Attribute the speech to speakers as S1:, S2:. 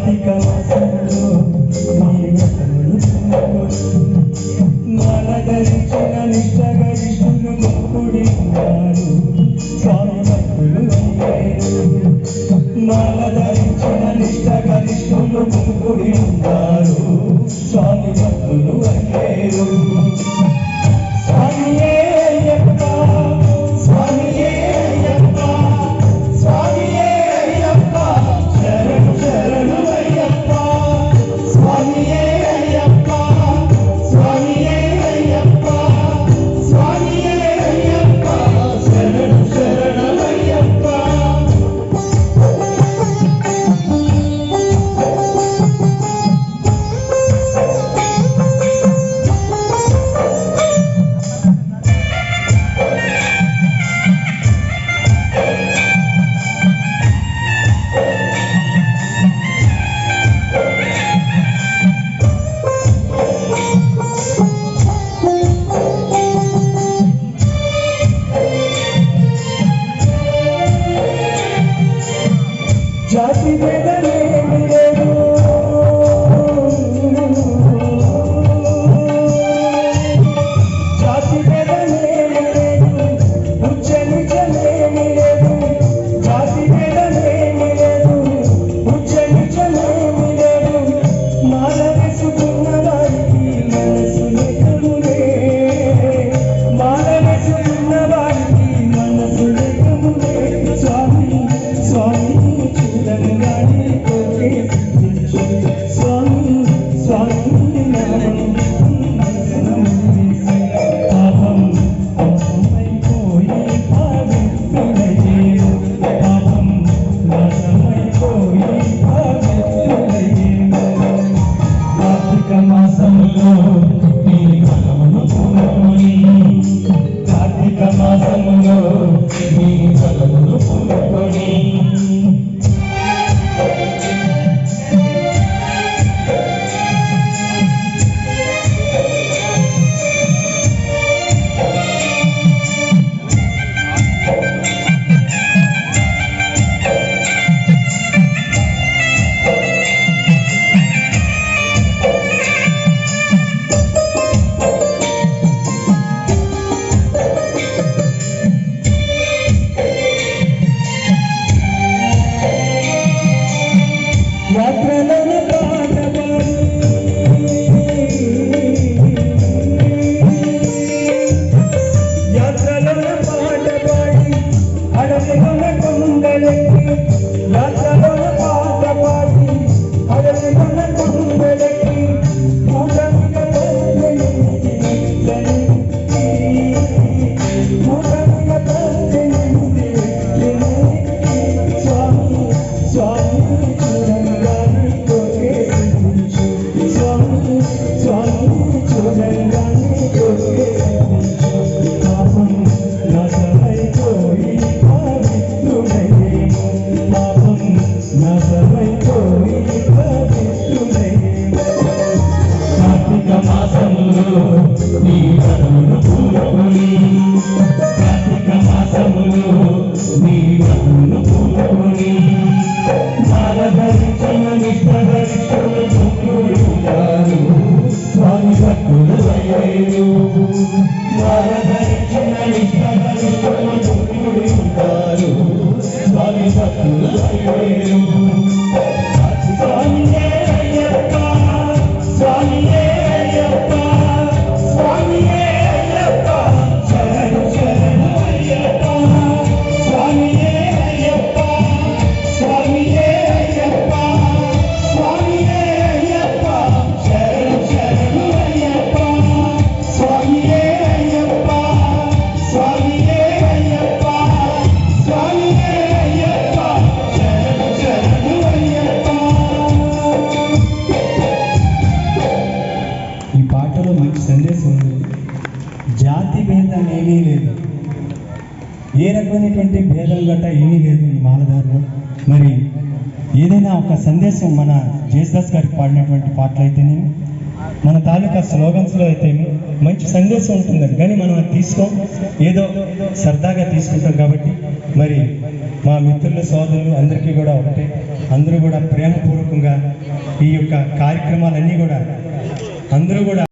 S1: కార్తీక మాసంలో మాల ధరించిన నిష్టగరిష్ఠులు ముక్కుడి ఉన్నారు స్వామి భక్తులు మాల ధరించిన నిష్టగరిష్ఠులు ముక్కుడి ఉన్నారు స్వామి భక్తులు అయ్యేరు స్వామియే అయ్యప్ప స్వామియే అయ్యప్ప స్వామియే అయ్యప్ప శరణు శరణు అయ్యప్ప స్వామియే అయ్యప్ప స్వామియే అయ్యప్ప స్వామియే అయ్యప్ప శరణు శరణు అయ్యప్ప జాతి భేదమేమి లేదు జాతి భేదమేమి లేదు ఉచ్చ నీచమేమి లేదు జాతి భేదమేమి లేదు ఉచ్చ నీచమేమి లేదు మాల వేసుకున్న వారికి మనసు లేకములే మాల వేసుకున్న వారికి మనసు లేకములే స్వామి స్వామి కార్తీక మాసములో నీ బలమును పూనుకొని యాత్రలను పాటపాడి యాత్రలను పాటపాడి అడవిగొన కొండలెక్కి యాత్రలను పాటపాడి అడవిగొన కొండలెక్కి మూఢమిక స్వామి స్వామి కార్తీక మాసములో నీ బలమును పూనుకొని కార్తీక మాసములో నీ బలమును పూనుకొని మాల ధరించిన నిష్టగరిష్ఠులు ముక్కుడి ఉంటారు స్వామి భక్తులు అయ్యేరు మాల ధరించిన నిష్టగరిష్ఠులు ముక్కుడి ఉంటారు స్వామి భక్తులు అయ్యేరు స్వామియే అయ్యప్ప స్వామియే అయ్యప్ప స్వామియే అయ్యప్ప శరణు శరణు అయ్యప్ప స్వామియే అయ్యప్ప స్వామియే అయ్యప్ప స్వామియే అయ్యప్ప శరణు శరణు అయ్యప్ప స్వామియే అయ్యప్ప స్వామియే అయ్యప్ప స్వామియే అయ్యప్ప శరణు శరణు అయ్యప్ప. ఈ పాటలో మంచి సందేశం ఉంది. జాతి భేదం ఏమీ లేదు, ఏ రకమైనటువంటి భేదం గట్ట ఏమీ లేదు ఈ మాలధారలో. మరి ఏదైనా ఒక సందేశం మన జేసుదాస్ గారికి పాడినటువంటి పాటలు అయితేనేమి, మన తాలూకా స్లోగన్స్లో అయితే మంచి సందేశం ఉంటుందండి, కానీ మనం అది తీసుకోం, ఏదో సరదాగా తీసుకుంటాం. కాబట్టి మరి మా మిత్రులు సోదరులు అందరికీ కూడా ఒకటే, అందరూ కూడా ప్రేమపూర్వకంగా ఈ యొక్క కార్యక్రమాలన్నీ కూడా అందరూ కూడా